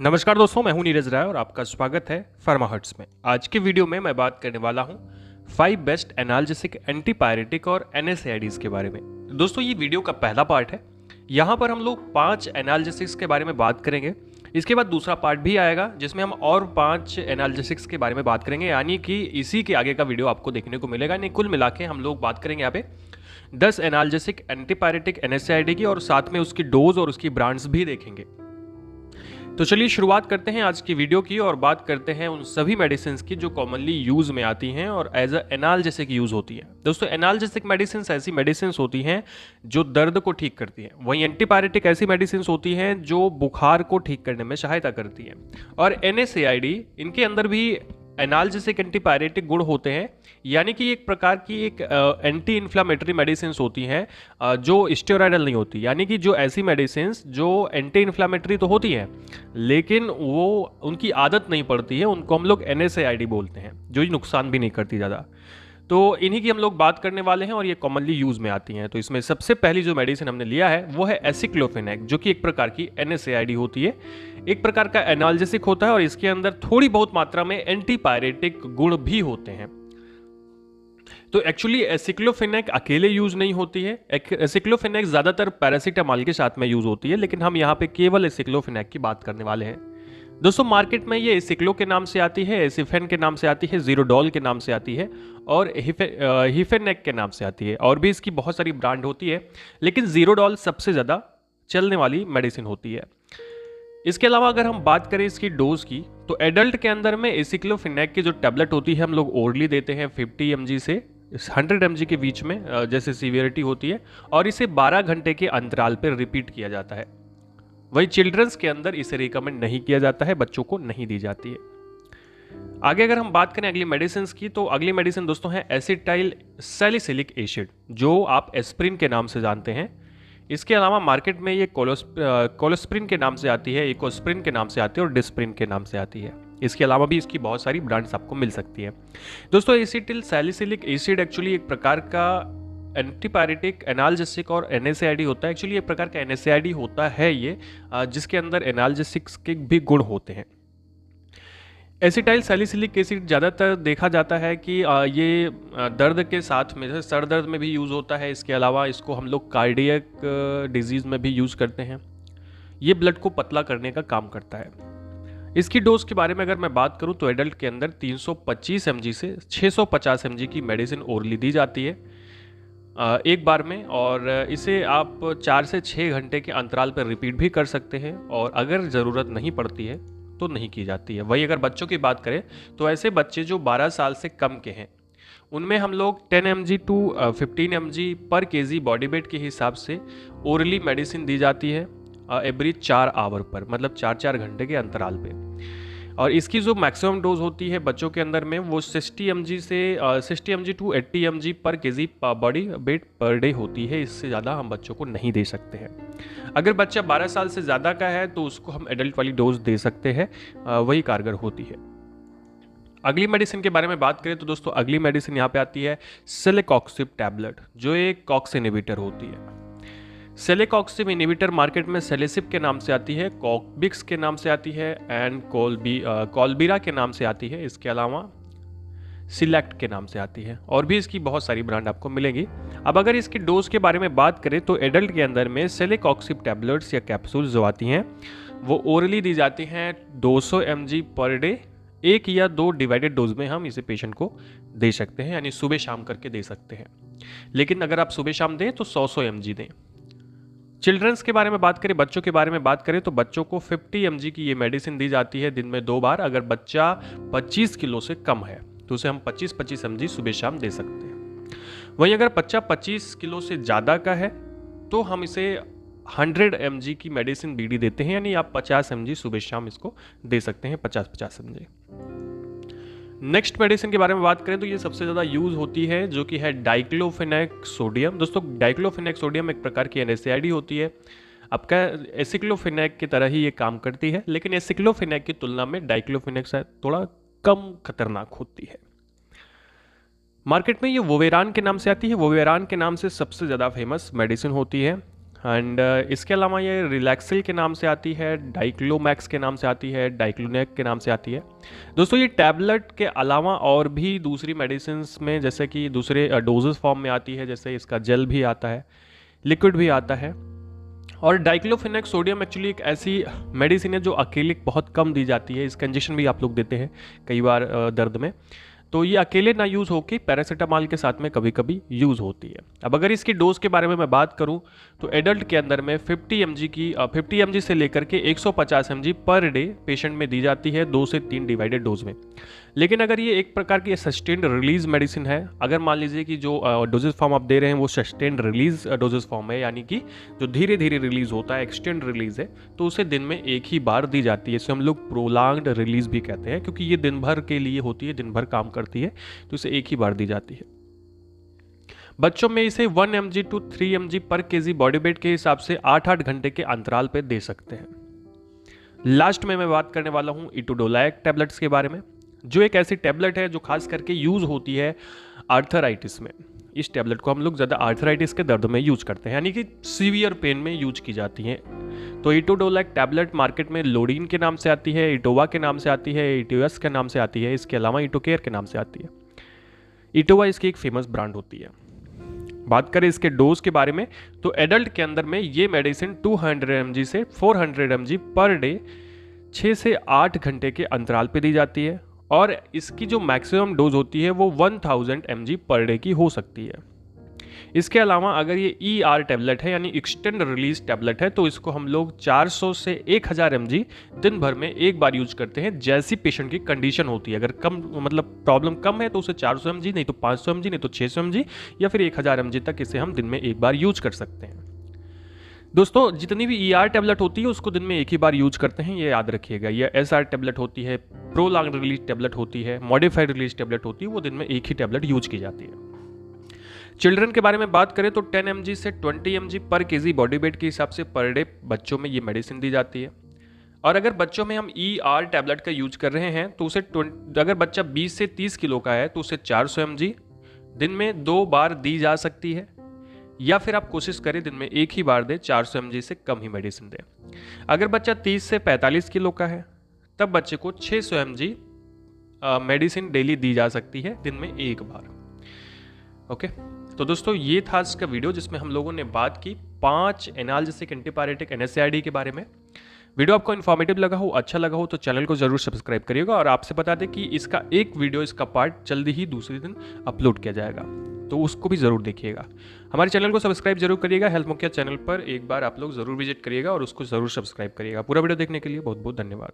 नमस्कार दोस्तों, मैं हूं नीरज राय और आपका स्वागत है फार्माहर्ट्स में। आज के वीडियो में मैं बात करने वाला हूं 5 बेस्ट एनाल्जेसिक एंटीपायरेटिक और एनएसएआईडीज के बारे में। दोस्तों, ये वीडियो का पहला पार्ट है। यहाँ पर हम लोग 5 एनाल्जेसिक्स के बारे में बात करेंगे। इसके बाद दूसरा पार्ट भी आएगा जिसमें हम और 5 एनाल्जेसिक्स के बारे में बात करेंगे, यानी कि इसी के आगे का वीडियो आपको देखने को मिलेगा। यानी कुल मिला के हम लोग बात करेंगे यहाँ पे 10 एनाल्जेसिक एंटीपायरेटिक एनएसएआईडी की, और साथ में उसकी डोज और उसकी ब्रांड्स भी देखेंगे। तो चलिए शुरुआत करते हैं आज की वीडियो की और बात करते हैं उन सभी मेडिसिन की जो कॉमनली यूज में आती हैं और एज अ एनाल्जेसिक यूज होती हैं। दोस्तों, एनाल्जेसिक मेडिसिन ऐसी मेडिसिन होती हैं जो दर्द को ठीक करती हैं। वहीं एंटीपायरेटिक ऐसी मेडिसिन होती हैं जो बुखार को ठीक करने में सहायता करती हैं। और एनएसएआईडी इनके अंदर भी एनाल्जेसिक एंटीपायरेटिक गुण होते हैं, यानी कि एक प्रकार की एक एंटी इन्फ्लामेटरी मेडिसिन होती हैं जो स्टेरॉयडल नहीं होती। यानी कि जो ऐसी मेडिसिन जो एंटी इन्फ्लामेटरी तो होती हैं लेकिन वो उनकी आदत नहीं पड़ती है, उनको हम लोग एनएसएआईडी बोलते हैं, जो नुकसान भी नहीं करती ज़्यादा। तो इन्हीं की हम लोग बात करने वाले हैं और ये कॉमनली यूज में आती हैं। तो इसमें सबसे पहली जो मेडिसिन हमने लिया है वो है एसिक्लोफेनेक, जो कि एक प्रकार की एनएसएआईडी होती है, एक प्रकार का एनाल्जेसिक होता है और इसके अंदर थोड़ी बहुत मात्रा में एंटीपायरेटिक गुण भी होते हैं। तो एक्चुअली एसिक्लोफेनेक अकेले यूज नहीं होती है। एसिक्लोफेनेक ज्यादातर पैरासीटामॉल के साथ में यूज होती है, लेकिन हम यहाँ पे केवल एसिक्लोफेनेक की बात करने वाले हैं। दोस्तों, मार्केट में ये एसिक्लो के नाम से आती है, एसिफेन के नाम से आती है, जीरोडॉल के नाम से आती है और हिफेनेक के नाम से आती है। और भी इसकी बहुत सारी ब्रांड होती है, लेकिन जीरोडॉल सबसे ज़्यादा चलने वाली मेडिसिन होती है। इसके अलावा अगर हम बात करें इसकी डोज की, तो एडल्ट के अंदर में एसिक्लोफेनेक की जो टैबलेट होती है हम लोग ओरली देते हैं 50 mg से 100 mg के बीच में, जैसे सीवियरिटी होती है, और इसे 12 घंटे के अंतराल पर रिपीट किया जाता है। वही चिल्ड्रंस के अंदर इसे रिकमेंड नहीं किया जाता है, बच्चों को नहीं दी जाती है। आगे अगर हम बात करें अगली मेडिसिन की, तो अगली मेडिसिन दोस्तों है एसिटाइल सैलिसिलिक एसिड, जो आप एस्प्रिन के नाम से जानते हैं। इसके अलावा मार्केट में ये कोलोस्प्रिन के नाम से आती है, इकोस्प्रिन के नाम से आती है और डिस्प्रिन के नाम से आती है। इसके अलावा भी इसकी बहुत सारी ब्रांड्स आपको मिल सकती है। दोस्तों, एसिटिल सैलिसिलिक एसिड एक्चुअली एक प्रकार का एंटीपायरेटिक, एनाल्जेसिक और एनएसएआईडी होता है। एक्चुअली एक प्रकार का एनएसएआईडी होता है ये, जिसके अंदर एनाल्जेसिक्स के भी गुण होते हैं। एसिटाइल सैलिसिलिक एसिड ज़्यादातर देखा जाता है कि ये दर्द के साथ में, जैसे सर दर्द में भी यूज़ होता है। इसके अलावा इसको हम लोग कार्डियक डिजीज़ में भी यूज़ करते हैं। ये ब्लड को पतला करने का काम करता है। इसकी डोज के बारे में अगर मैं बात करूं तो एडल्ट के अंदर 325 mg से 650 mg की मेडिसिन ओरली दी जाती है एक बार में, और इसे आप 4 से 6 घंटे के अंतराल पर रिपीट भी कर सकते हैं, और अगर ज़रूरत नहीं पड़ती है तो नहीं की जाती है। वही अगर बच्चों की बात करें तो ऐसे बच्चे जो 12 साल से कम के हैं उनमें हम लोग 10 mg टू 15 mg पर केजी बॉडी वेट के हिसाब से ओरली मेडिसिन दी जाती है एवरी 4 आवर पर, मतलब 4-4 घंटे के अंतराल पे। और इसकी जो मैक्सिमम डोज होती है बच्चों के अंदर में वो 60 mg टू 80 mg पर KG body weight per day होती है। इससे ज़्यादा हम बच्चों को नहीं दे सकते हैं। अगर बच्चा 12 साल से ज़्यादा का है तो उसको हम एडल्ट वाली डोज दे सकते हैं, वही कारगर होती है। अगली मेडिसिन के बारे में बात करें तो दोस्तों, अगली मेडिसिन यहाँ पे आती है सेलेकॉक्सिब टैबलेट, जो एक कॉक्स इनहिबिटर होती है। सेलेकॉक्सिब इनहिबिटर मार्केट में सेलेसिब के नाम से आती है, कॉकबिक्स के नाम से आती है एंड कॉलबीरा के नाम से आती है। इसके अलावा सिलेक्ट के नाम से आती है, और भी इसकी बहुत सारी ब्रांड आपको मिलेंगी। अब अगर इसकी डोज के बारे में बात करें तो एडल्ट के अंदर में सेलेकॉक्सिब टैबलेट्स या कैप्सूल्स जो आती हैं वो ओरली दी जाती हैं 200 mg पर डे। 1 या 2 डिवाइडेड डोज में हम इसे पेशेंट को दे सकते हैं, यानी सुबह शाम करके दे सकते हैं। लेकिन अगर आप सुबह शाम दें तो 100 mg दें। चिल्ड्रंस के बारे में बात करें, बच्चों के बारे में बात करें तो बच्चों को 50 mg की ये मेडिसिन दी जाती है दिन में 2 बार। अगर बच्चा 25 किलो से कम है तो उसे हम 25-25 mg सुबह शाम दे सकते हैं। वहीं अगर बच्चा 25 किलो से ज़्यादा का है तो हम इसे 100 mg की मेडिसिन बीडी देते हैं, यानी आप 50 mg सुबह शाम इसको दे सकते हैं, 50-50 mg। नेक्स्ट मेडिसिन के बारे में बात करें तो ये सबसे ज़्यादा यूज होती है, जो कि है डाइक्लोफेनेक सोडियम। दोस्तों, डाइक्लोफेनेक सोडियम एक प्रकार की एनएसएआईडी होती है। आपका एसिक्लोफेनेक की तरह ही ये काम करती है, लेकिन एसिक्लोफेनेक की तुलना में डाइक्लोफेनेक शायद थोड़ा कम खतरनाक होती है। मार्केट में ये वोवेरान के नाम से आती है। वोवेरान के नाम से सबसे ज़्यादा फेमस मेडिसिन होती है। एंड इसके अलावा ये रिलैक्सिल के नाम से आती है, डाइक्लोमैक्स के नाम से आती है, डाइक्लोनेक के नाम से आती है। दोस्तों ये टैबलेट के अलावा और भी दूसरी मेडिसिन में जैसे कि दूसरे डोजेस फॉर्म में आती है, जैसे इसका जेल भी आता है, लिक्विड भी आता है। और डाइक्लोफेनेक सोडियम एक्चुअली एक ऐसी मेडिसिन है जो अकेले बहुत कम दी जाती है। इसका इंजेक्शन भी आप लोग देते हैं कई बार दर्द में, तो ये अकेले ना यूज़ होकर पैरासीटामॉल के साथ में कभी कभी यूज़ होती है। अब अगर इसकी डोज के बारे में मैं बात करूं तो एडल्ट के अंदर में 50 mg से लेकर के 150 mg पर डे पेशेंट में दी जाती है, 2 से 3 डिवाइडेड डोज में। लेकिन अगर ये एक प्रकार की सस्टेन्ड रिलीज मेडिसिन है, अगर मान लीजिए कि जो डोजेज फॉर्म आप दे रहे हैं वो सस्टेन्ड रिलीज डोजेज फॉर्म है, यानी कि जो धीरे धीरे रिलीज होता है, एक्सटेंड रिलीज है, तो उसे दिन में एक ही बार दी जाती है। इसे हम लोग प्रोलांग्ड रिलीज भी कहते हैं, क्योंकि ये दिन भर के लिए होती है, दिन भर काम करती है, तो इसे एक ही बार दी जाती है। बच्चों में इसे 1 mg to 3 mg पर केजी बॉडी वेट के हिसाब से 8-8 घंटे के अंतराल पे दे सकते हैं। लास्ट में मैं बात करने वाला हूं इटोडोलाइक टैबलेट्स के बारे में, जो एक ऐसी टैबलेट है जो खास करके यूज होती है आर्थराइटिस में। इस टैबलेट को हम लोग ज़्यादा आर्थराइटिस के दर्द में यूज करते हैं, यानी कि सीवियर पेन में यूज की जाती हैं। तो इटोडोलाइक टैबलेट मार्केट में लोडीन के नाम से आती है, इटोवा के नाम से आती है, इटोयस के नाम से आती है, इसके अलावा इटोकेयर के नाम से आती है। इटोवा इसकी एक फेमस ब्रांड होती है। बात करें इसके डोज के बारे में तो एडल्ट के अंदर में ये मेडिसिन 200 mg से 400 mg पर डे 6 से 8 घंटे के अंतराल पे दी जाती है, और इसकी जो मैक्सिमम डोज होती है वो 1000 mg पर डे की हो सकती है। इसके अलावा अगर ये ER टैबलेट है, यानी एक्सटेंड रिलीज टैबलेट है, तो इसको हम लोग 400 से 1000 mg दिन भर में एक बार यूज करते हैं, जैसी पेशेंट की कंडीशन होती है। अगर कम मतलब प्रॉब्लम कम है तो उसे 400 mg, नहीं तो 500 mg, नहीं तो 600 mg, या फिर 1000 mg तक इसे हम दिन में एक बार यूज कर सकते हैं। दोस्तों जितनी भी ER टैबलेट होती है उसको दिन में एक ही बार यूज करते हैं, ये याद रखिएगा। ये SR टैबलेट होती है, प्रोलॉन्ग्ड रिलीज टैबलेट होती है, मॉडिफाइड रिलीज टैबलेट होती है, वो दिन में एक ही टैबलेट यूज की जाती है। चिल्ड्रन के बारे में बात करें तो 10 mg से 20 mg पर केजी बॉडी वेट के हिसाब से पर डे बच्चों में ये मेडिसिन दी जाती है। और अगर बच्चों में हम ER टैबलेट का यूज कर रहे हैं तो उसे अगर बच्चा 20 से 30 किलो का है तो उसे 400 mg दिन में 2 बार दी जा सकती है, या फिर आप कोशिश करें दिन में एक ही बार दें, 400 mg से कम ही मेडिसिन दें। अगर बच्चा 30 से 45 किलो का है तब बच्चे को 600 mg मेडिसिन डेली दी जा सकती है, दिन में एक बार। ओके, तो दोस्तों ये था आज का वीडियो जिसमें हम लोगों ने बात की 5 एनाल्जेसिक एंटीपायरेटिक NSAID के बारे में। वीडियो आपको इन्फॉर्मेटिव लगा हो, अच्छा लगा हो तो चैनल को जरूर सब्सक्राइब करिएगा, और आपसे बता दें कि इसका एक वीडियो, इसका पार्ट जल्दी ही दूसरे दिन अपलोड किया जाएगा, तो उसको भी जरूर देखिएगा। हमारे चैनल को सब्सक्राइब जरूर करिएगा। हेल्थ मुखिया चैनल पर एक बार आप लोग जरूर विजिट करिएगा और उसको जरूर सब्सक्राइब करिएगा। पूरा वीडियो देखने के लिए बहुत बहुत धन्यवाद।